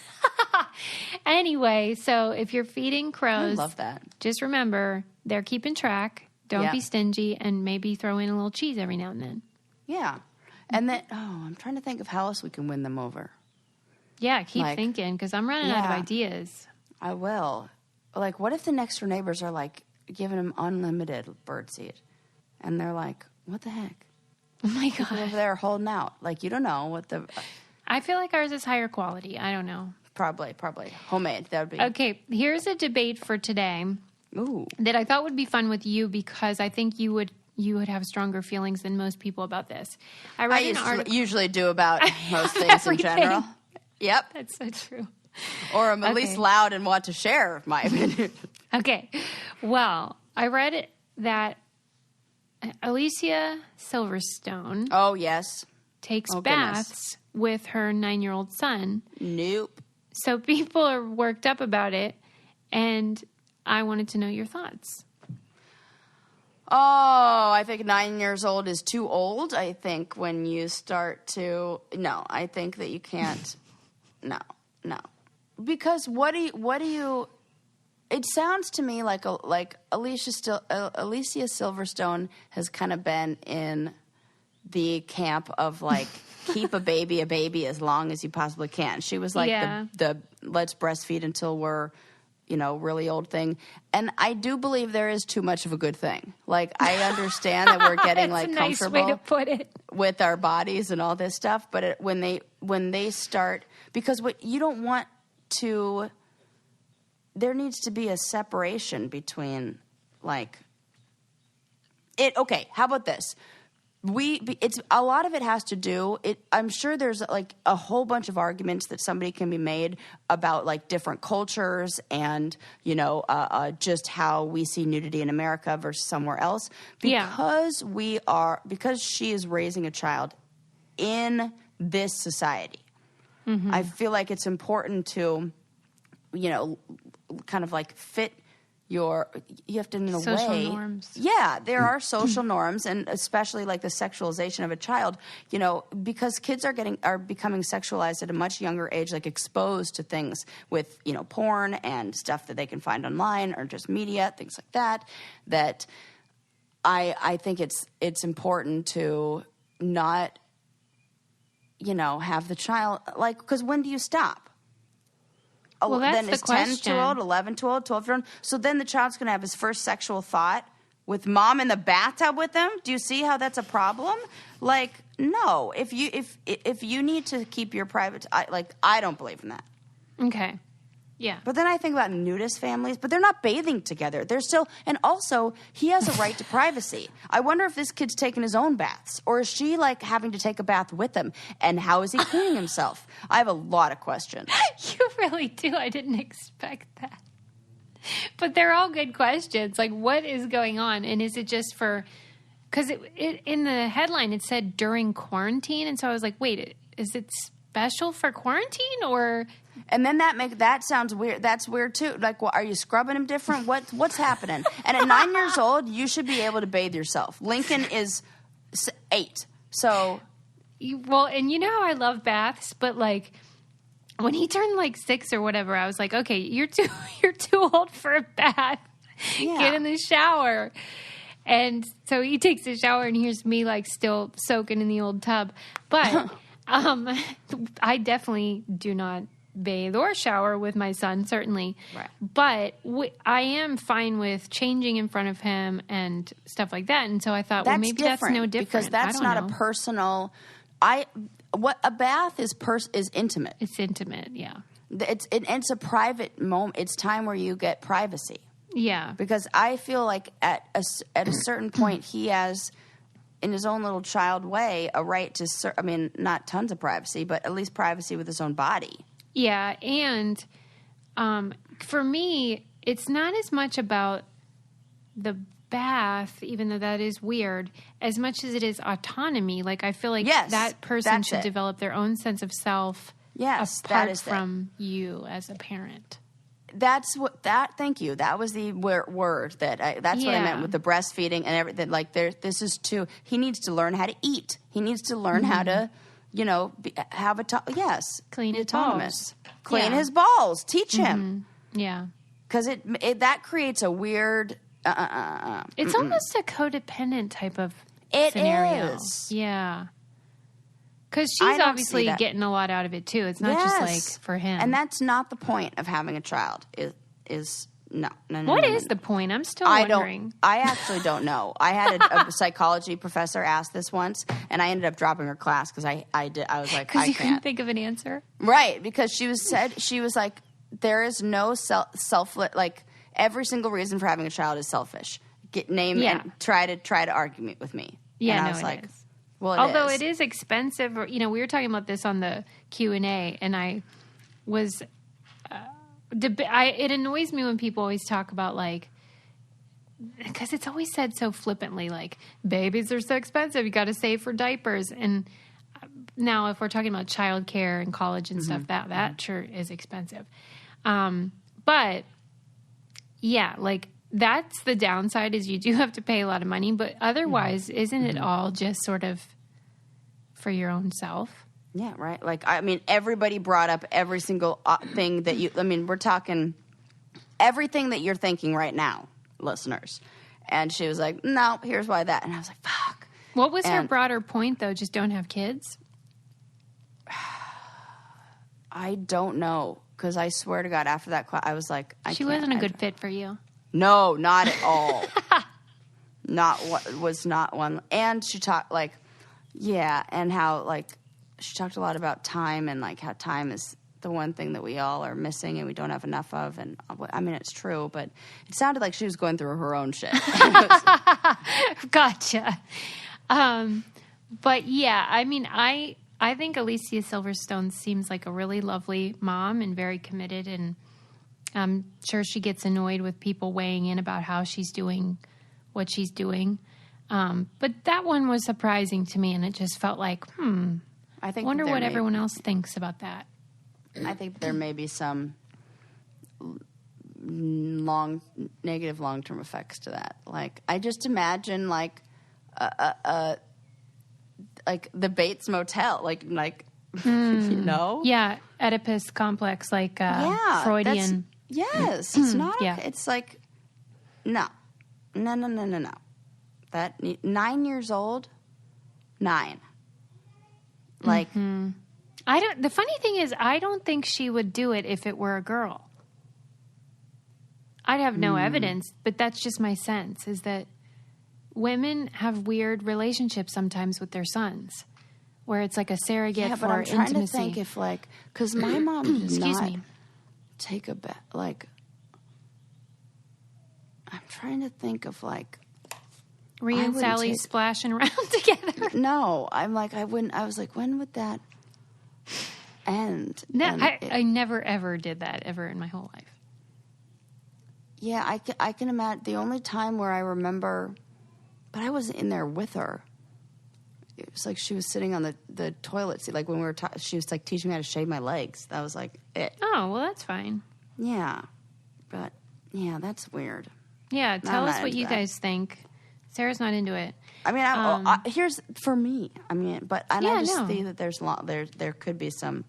Anyway, so if you're feeding crows, I love that. Just remember, they're keeping track. Don't be stingy, and maybe throw in a little cheese every now and then. Yeah. And then, I'm trying to think of how else we can win them over. Yeah, keep thinking, because I'm running out of ideas. I will. Like, what if the next door neighbors are, like, giving them unlimited birdseed? And they're like, what the heck? Oh, my God. People over there holding out. Like, you don't know what the... I feel like ours is higher quality. I don't know. Probably. Homemade, that would be... Okay, here's a debate for today. Ooh. That I thought would be fun with you, because I think you would have stronger feelings than most people about this. I usually do about most things in general. Yep. That's so true. Or I'm at least loud and want to share my opinion. Okay. Well, I read that Alicia Silverstone. Oh, yes. Takes baths with her 9-year-old son. Nope. So people are worked up about it, and I wanted to know your thoughts. Oh, I think 9 years old is too old. I think when you start to... No, I think that you can't... No. Because what do you... It sounds to me like Alicia Silverstone has kind of been in the camp of, like, keep a baby as long as you possibly can. She was like the let's breastfeed until we're, really old thing. And I do believe there is too much of a good thing. Like, I understand that we're getting like comfortable nice way to put it. With our bodies and all this stuff. But when they start, because what you don't want to, there needs to be a separation between like it. Okay, how about this? it's a lot of it has to do. I'm sure there's like a whole bunch of arguments that somebody can be made about like different cultures and just how we see nudity in America versus somewhere else. Because because she is raising a child in this society. Mm-hmm. I feel like it's important to, kind of like fit. You have to, in a social way, norms. Yeah, there are social norms, and especially like the sexualization of a child. Because kids are becoming sexualized at a much younger age, like exposed to things with porn and stuff that they can find online or just media, things like that. That I think it's important to not have the child because when do you stop? Well, that's then the it's question. 10-year-old, 11-year-old, 12-year-old. So then the child's going to have his first sexual thought with mom in the bathtub with him. Do you see how that's a problem? Like, no. If you need to keep your private, I don't believe in that. Okay. Yeah. But then I think about nudist families, but they're not bathing together. They're still, and also he has a right to privacy. I wonder if this kid's taking his own baths, or is she like having to take a bath with him? And how is he cleaning himself? I have a lot of questions. You really do. I didn't expect that. But they're all good questions. Like, what is going on? And is it just for, because in the headline it said during quarantine. And so I was like, wait, is it special for quarantine or? And then that sounds weird. That's weird too. Like, are you scrubbing him different? What's happening? And at 9 years old, you should be able to bathe yourself. Lincoln is 8, so. Well, and you know how I love baths, but like when he turned like 6 or whatever, I was like, okay, you're too old for a bath. Yeah. Get in the shower. And so he takes a shower, and here's me like still soaking in the old tub. But I definitely do not bathe or shower with my son, certainly. Right. But I am fine with changing in front of him and stuff like that. And so I thought, well, maybe that's no different. Because that's not a personal. What a bath is intimate. It's intimate, yeah. It's a private moment. It's time where you get privacy. Yeah. Because I feel like at a certain point he has, in his own little child way, a right to. Not tons of privacy, but at least privacy with his own body. Yeah, and for me, it's not as much about the bath, even though that is weird, as much as it is autonomy. Like, I feel like that person should develop their own sense of self apart from you as a parent. Thank you. That was the word that's what I meant with the breastfeeding and everything. Like, he needs to learn how to eat. He needs to learn how to, clean his autonomous. balls. Clean his balls. Teach him. Yeah. Because that creates a weird. It's almost a codependent type of scenario. It is. Yeah. Because she's obviously getting a lot out of it too. It's not just like for him. And that's not the point of having a child. No. What is the point? I'm still wondering. I actually don't know. I had a psychology professor ask this once, and I ended up dropping her class because I was like, because you couldn't think of an answer, right? Because she was like, there is no self like every single reason for having a child is selfish. And try to argue with me. Yeah, and I was like, it is. Well, although it is expensive. We were talking about this on the Q&A, and I was. It annoys me when people always talk about, like, because it's always said so flippantly, like, babies are so expensive, you got to save for diapers. And now if we're talking about childcare and college and stuff, that sure is expensive. But yeah, like, that's the downside, is you do have to pay a lot of money, but otherwise, isn't it all just sort of for your own self? Yeah, right. Like, everybody brought up every single thing that we're talking everything that you're thinking right now, listeners. And she was like, no, here's why that. And I was like, fuck. What was her broader point, though? Just don't have kids? I don't know. Because I swear to God, after that class, I was like, she wasn't a good fit for you. No, not at all. Was not one. And she talked, like, and how, like, she talked a lot about time and, like, how time is the one thing that we all are missing and we don't have enough of. And, it's true, but it sounded like she was going through her own shit. Gotcha. But yeah, I mean, I think Alicia Silverstone seems like a really lovely mom and very committed, and I'm sure she gets annoyed with people weighing in about how she's doing what she's doing. But that one was surprising to me, and it just felt like, I wonder what everyone else thinks about that. I think there may be some negative long-term effects to that. Like, I just imagine like the Bates Motel, like you know, yeah, Oedipus complex, like Freudian. Yes, it's not. Okay. It's like no. That 9 years old, 9. Like I don't. The funny thing is, I don't think she would do it if it were a girl. I'd have no evidence, but that's just my sense, is that women have weird relationships sometimes with their sons, where it's like a surrogate for intimacy. I'm trying to think if, like, because my mom did not take a bet. Like, I'm trying to think of, like, Rhea and Sally splashing around together. No, I'm like, I wouldn't. I was like, when would that end? No, I never ever did that ever in my whole life. Yeah, I can imagine. The only time where I remember, but I wasn't in there with her. It was like she was sitting on the toilet seat, like when we were. She was like teaching me how to shave my legs. That was like it. Oh well, that's fine. Yeah, but yeah, that's weird. Yeah, tell us what you guys think. Sarah's not into it. I mean, here's for me. I mean, but I just see that there could be some.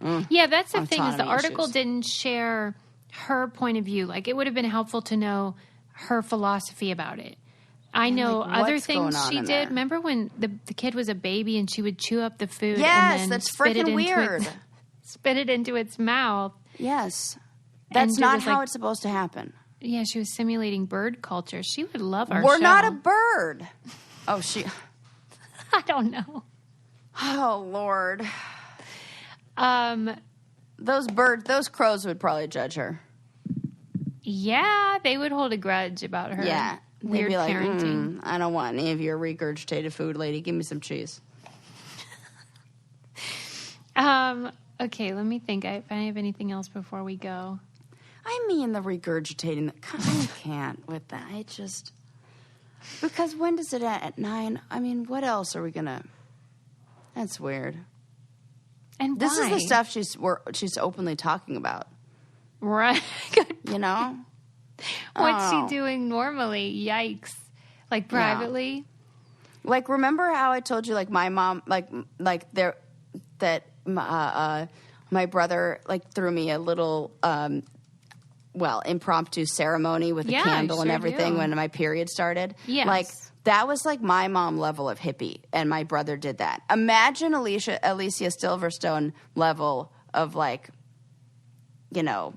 Yeah, that's the thing, is the article issues. didn't share her point of view. Like, it would have been helpful to know her philosophy about it. I know like, other things she did. There? Remember when the kid was a baby and she would chew up the food? Yes, and then that's freaking weird. Spit it into its mouth. Yes, that's not how it's supposed to happen. Yeah, she was simulating bird culture. She would love our show. We're not a bird. Oh, she. I don't know. Oh, Lord. Those crows would probably judge her. Yeah, they would hold a grudge about her. Yeah. Weird They'd be like, parenting. I don't want any of your regurgitated food, lady. Give me some cheese. Okay, let me think. If I have anything else before we go. I mean, the regurgitating. I can't with that. I just... Because when does it end? At 9? I mean, what else are we going to... That's weird. And this why? is the stuff she's openly talking about. Right. You know? What's she doing normally? Yikes. Like, privately? Yeah. Like, remember how I told you, like, my mom, my brother, like, threw me a little... impromptu ceremony with a candle and everything when my period started. Yes. Like, that was like my mom level of hippie, and my brother did that. Imagine Alicia Silverstone level of, like, you know,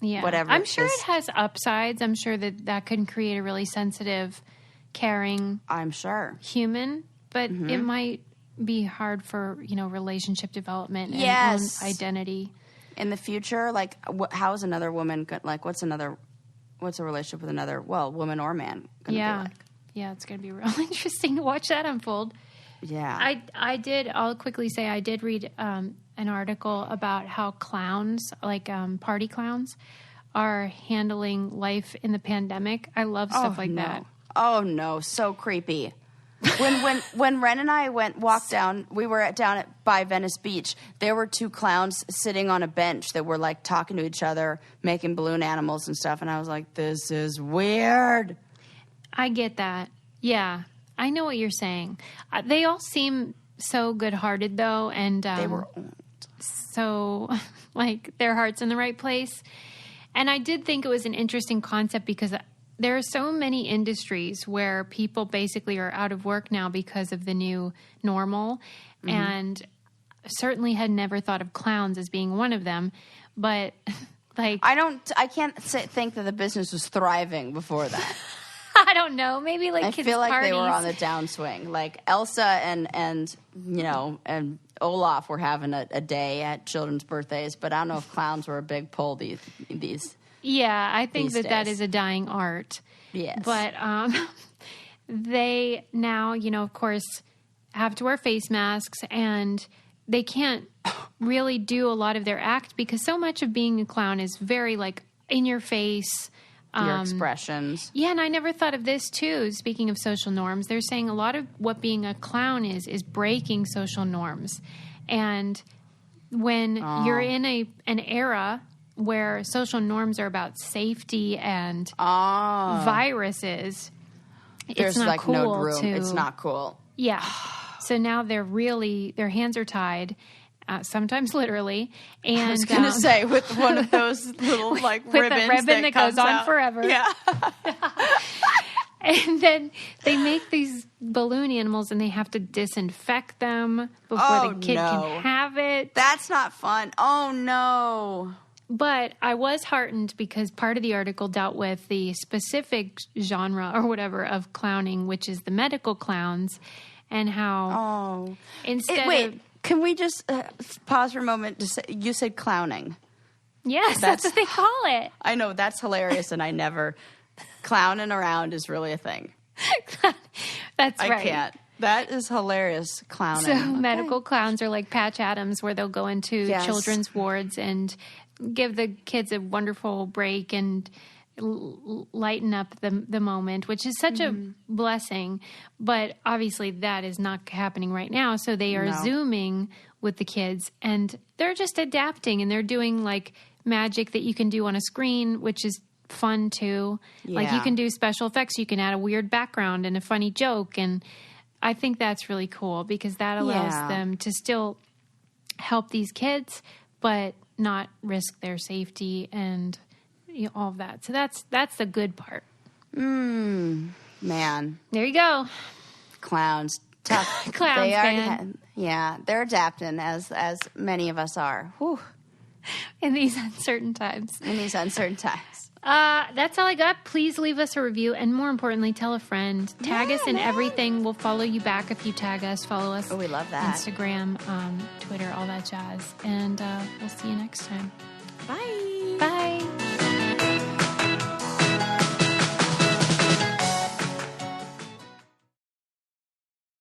whatever. I'm sure it has upsides. I'm sure that can create a really sensitive, caring, I'm sure, human, but it might be hard for, relationship development and own identity. In the future, like, how is another woman, like, what's a relationship with another, woman or man going to be like? Yeah, it's going to be real interesting to watch that unfold. Yeah. I'll quickly say I did read an article about how clowns, like party clowns, are handling life in the pandemic. I love stuff that. Oh, no, so creepy. When Ren and I walked down, we were down by Venice Beach. There were 2 clowns sitting on a bench that were, like, talking to each other, making balloon animals and stuff. And I was like, this is weird. I get that. Yeah, I know what you're saying. They all seem so good-hearted, though, and they were old. So, like, their heart's in the right place. And I did think it was an interesting concept because there are so many industries where people basically are out of work now because of the new normal, and certainly had never thought of clowns as being one of them. But, like, I can't think that the business was thriving before that. I don't know. Maybe like I kids' feel like parties. they were on the downswing. Like Elsa and Olaf were having a day at children's birthdays, but I don't know if clowns were a big pull these. Yeah, I think that is a dying art. Yes. But they now, of course, have to wear face masks, and they can't really do a lot of their act because so much of being a clown is very like in your face. Your expressions. Yeah, and I never thought of this too. Speaking of social norms, they're saying a lot of what being a clown is breaking social norms. And when you're in an era where social norms are about safety and viruses, there's it's not like cool no room. It's not cool. Yeah. So now their hands are tied, sometimes literally. And I was going to say with one of those little like with ribbons a ribbon that goes on out forever. Yeah. And then they make these balloon animals and they have to disinfect them before the kid can have it. That's not fun. Oh, no. But I was heartened because part of the article dealt with the specific genre or whatever of clowning, which is the medical clowns, and how can we just pause for a moment to say, you said clowning. Yes, that's what they call it. I know, that's hilarious, and I never... Clowning around is really a thing. That's right. I can't. That is hilarious, clowning. So medical clowns are like Patch Adams, where they'll go into children's wards and give the kids a wonderful break and lighten up the moment, which is such a blessing. But obviously that is not happening right now. So they are Zooming with the kids, and they're just adapting, and they're doing like magic that you can do on a screen, which is fun too. Like you can do special effects. You can add a weird background and a funny joke. And I think that's really cool because that allows them to still help these kids, but not risk their safety and all of that. So that's the good part. Man. There you go. Clowns. Tough. Clowns, man. They're adapting as many of us are. Whew. In these uncertain times. That's all I got. Please leave us a review, and more importantly, tell a friend. Tag us in everything. We'll follow you back if you tag us. Follow us. Oh, we love that. Instagram, Twitter, all that jazz. And we'll see you next time. Bye. Bye.